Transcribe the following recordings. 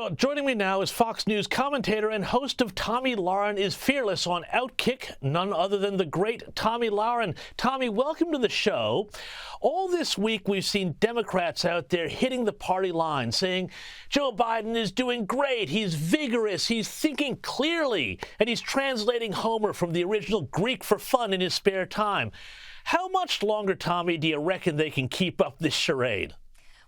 Well, joining me now is Fox News commentator and host of Tomi Lahren is Fearless on Outkick, none other than the great Tomi Lahren. Tomi, welcome to the show. All this week, we've seen Democrats out there hitting the party line, saying Joe Biden is doing great, he's vigorous, he's thinking clearly, and he's translating Homer from the original Greek for fun in his spare time. How much longer, Tomi, do you reckon they can keep up this charade?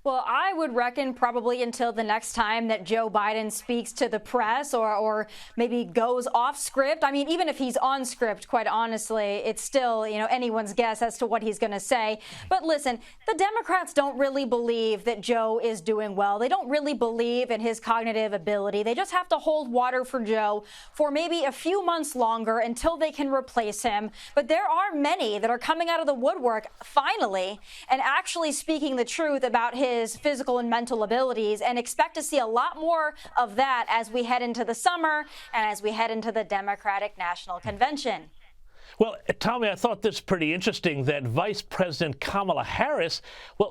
Well, I would reckon probably until the next time that Joe Biden speaks to the press or maybe goes off script. I mean, even if he's on script, quite honestly, it's still, anyone's guess as to what he's going to say. But listen, the Democrats don't really believe that Joe is doing well. They don't really believe in his cognitive ability. They just have to hold water for Joe for maybe a few months longer until they can replace him. But there are many that are coming out of the woodwork finally and actually speaking the truth about his physical and mental abilities, and expect to see a lot more of that as we head into the summer and as we head into the Democratic National Convention. Well, Tomi, I thought this pretty interesting that Vice President Kamala Harris,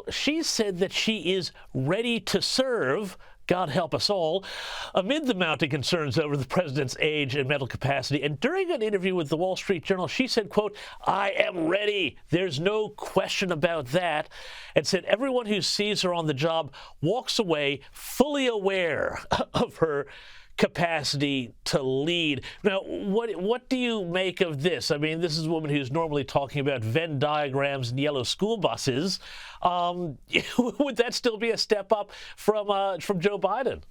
she said that she is ready to serve, God help us all, amid the mounting concerns over the president's age and mental capacity. And during an interview with the Wall Street Journal, she said, quote, "I am ready. There's no question about that," and said everyone who sees her on the job walks away fully aware of her capacity to lead. Now, what do you make of this? I mean, this is a woman who's normally talking about Venn diagrams and yellow school buses. Would that still be a step up from Joe Biden?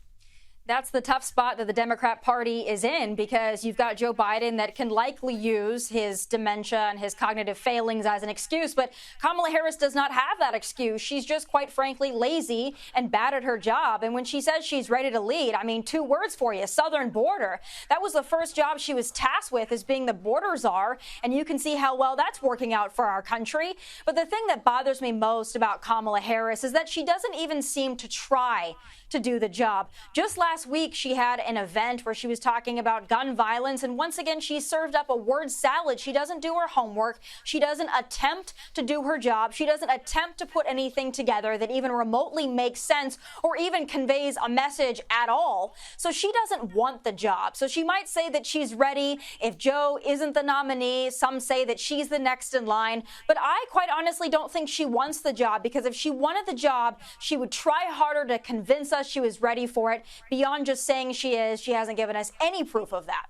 That's the tough spot that the Democrat Party is in, because you've got Joe Biden that can likely use his dementia and his cognitive failings as an excuse. But Kamala Harris does not have that excuse. She's just, quite frankly, lazy and bad at her job. And when she says she's ready to lead, I mean, two words for you: southern border. That was the first job she was tasked with, as being the border czar. And you can see how well that's working out for our country. But the thing that bothers me most about Kamala Harris is that she doesn't even seem to try to do the job. Just last week, she had an event where she was talking about gun violence, and once again, she served up a word salad. She doesn't do her homework. She doesn't attempt to do her job. She doesn't attempt to put anything together that even remotely makes sense or even conveys a message at all. So she doesn't want the job. So she might say that she's ready if Joe isn't the nominee. Some say that she's the next in line. But I quite honestly don't think she wants the job, because if she wanted the job, she would try harder to convince us she was ready for it. Beyond just saying she is, she hasn't given us any proof of that.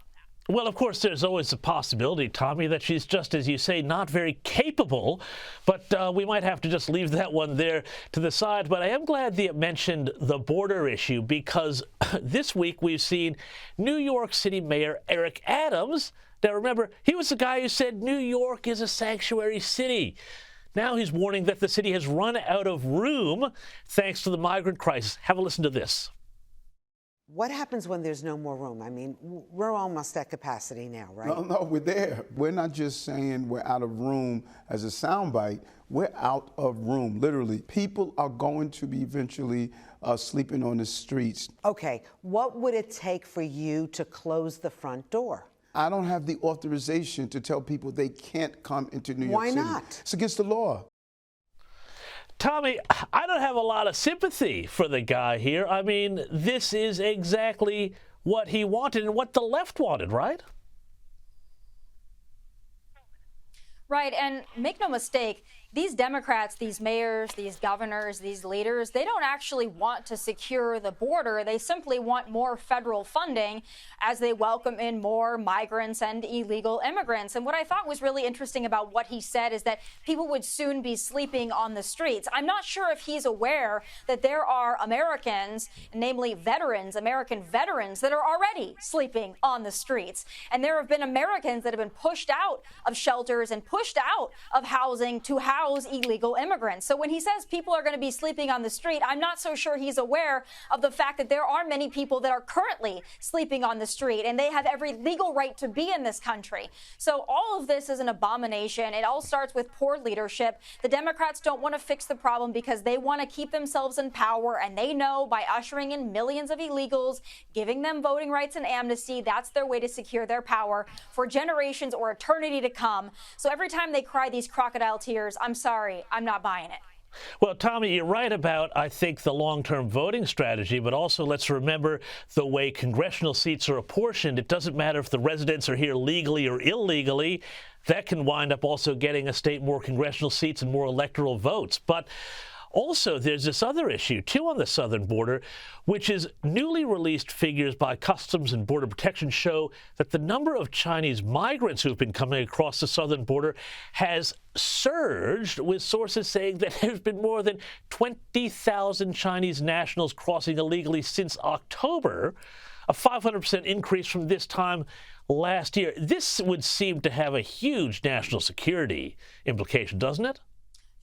Well, of course, there's always a possibility, Tomi, that she's just, as you say, not very capable. But we might have to just leave that one there to the side. But I am glad that you mentioned the border issue, because this week we've seen New York City Mayor Eric Adams. Now, remember, he was the guy who said New York is a sanctuary city. Now he's warning that the city has run out of room thanks to the migrant crisis. Have a listen to this. What happens when there's no more room? I mean, we're almost at capacity now, right? No, we're there. We're not just saying we're out of room as a soundbite. We're out of room, literally. People are going to be eventually sleeping on the streets. Okay, what would it take for you to close the front door? I don't have the authorization to tell people they can't come into New York City. Why not? It's against the law. Tomi, I don't have a lot of sympathy for the guy here. I mean, this is exactly what he wanted and what the left wanted, right? Right, and make no mistake, these Democrats, these mayors, these governors, these leaders, they don't actually want to secure the border. They simply want more federal funding as they welcome in more migrants and illegal immigrants. And what I thought was really interesting about what he said is that people would soon be sleeping on the streets. I'm not sure if he's aware that there are Americans, namely veterans, American veterans, that are already sleeping on the streets. And there have been Americans that have been pushed out of shelters and pushed out of housing to house illegal immigrants. So when he says people are going to be sleeping on the street, I'm not so sure he's aware of the fact that there are many people that are currently sleeping on the street, and they have every legal right to be in this country. So all of this is an abomination. It all starts with poor leadership. The Democrats don't want to fix the problem because they want to keep themselves in power, and they know by ushering in millions of illegals, giving them voting rights and amnesty, that's their way to secure their power for generations or eternity to come. So every time they cry these crocodile tears, I'm sorry, I'm not buying it. Well, Tommy, you're right about, I think, the long-term voting strategy, but also let's remember the way congressional seats are apportioned. It doesn't matter if the residents are here legally or illegally. That can wind up also getting a state more congressional seats and more electoral votes. But also, there's this other issue, too, on the southern border, which is newly released figures by Customs and Border Protection show that the number of Chinese migrants who've been coming across the southern border has surged, with sources saying that there's been more than 20,000 Chinese nationals crossing illegally since October, a 500% increase from this time last year. This would seem to have a huge national security implication, doesn't it?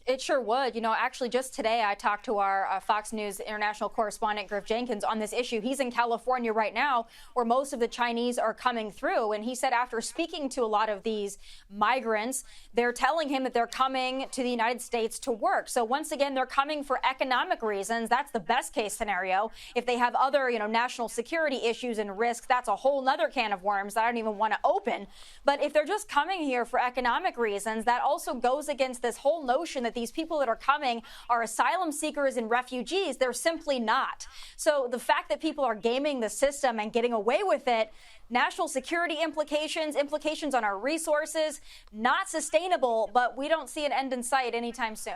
It sure would. You know, actually, just today I talked to our Fox News international correspondent, Griff Jenkins, on this issue. He's in California right now, where most of the Chinese are coming through. And he said after speaking to a lot of these migrants, they're telling him that they're coming to the United States to work. So once again, they're coming for economic reasons. That's the best case scenario. If they have other, national security issues and risks, that's a whole nother can of worms that I don't even want to open. But if they're just coming here for economic reasons, that also goes against this whole notion that these people that are coming are asylum seekers and refugees. They're simply not. So the fact that people are gaming the system and getting away with it, national security implications on our resources, not sustainable, but we don't see an end in sight anytime soon.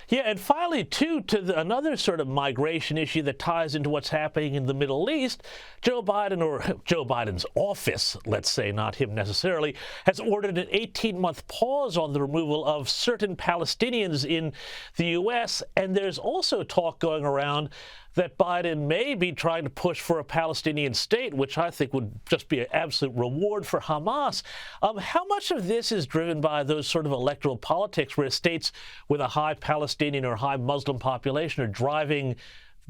Yeah, and finally, too, to another sort of migration issue that ties into what's happening in the Middle East, Joe Biden, or Joe Biden's office, let's say, not him necessarily, has ordered an 18-month pause on the removal of certain Palestinians in the U.S., and there's also talk going around that Biden may be trying to push for a Palestinian state, which I think would just be an absolute reward for Hamas. How much of this is driven by those sort of electoral politics where states with a high Palestinian or high Muslim population are driving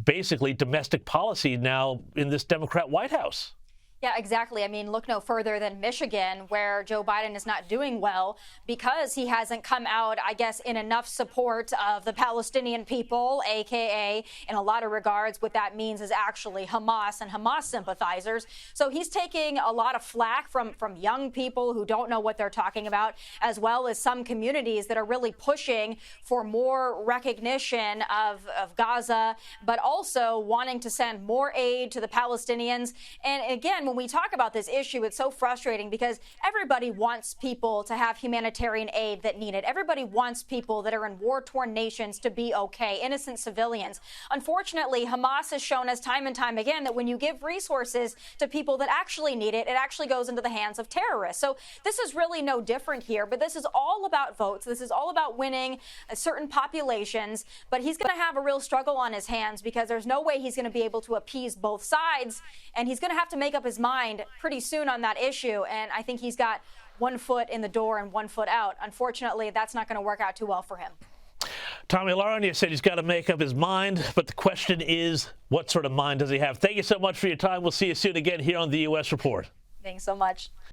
basically domestic policy now in this Democrat White House? Yeah, exactly. I mean, look no further than Michigan, where Joe Biden is not doing well because he hasn't come out, I guess, in enough support of the Palestinian people, a.k.a. in a lot of regards, what that means is actually Hamas and Hamas sympathizers. So he's taking a lot of flack from young people who don't know what they're talking about, as well as some communities that are really pushing for more recognition of Gaza, but also wanting to send more aid to the Palestinians. And again, when we talk about this issue, it's so frustrating because everybody wants people to have humanitarian aid that need it. Everybody wants people that are in war-torn nations to be okay, innocent civilians. Unfortunately, Hamas has shown us time and time again that when you give resources to people that actually need it, it actually goes into the hands of terrorists. So this is really no different here, but this is all about votes. This is all about winning certain populations, but he's going to have a real struggle on his hands because there's no way he's going to be able to appease both sides, and he's going to have to make up his mind pretty soon on that issue. And I think he's got one foot in the door and one foot out. Unfortunately, that's not going to work out too well for him. Tommy Lahren said he's got to make up his mind, but the question is, what sort of mind does he have? Thank you so much for your time. We'll see you soon again here on the U.S. Report. Thanks so much.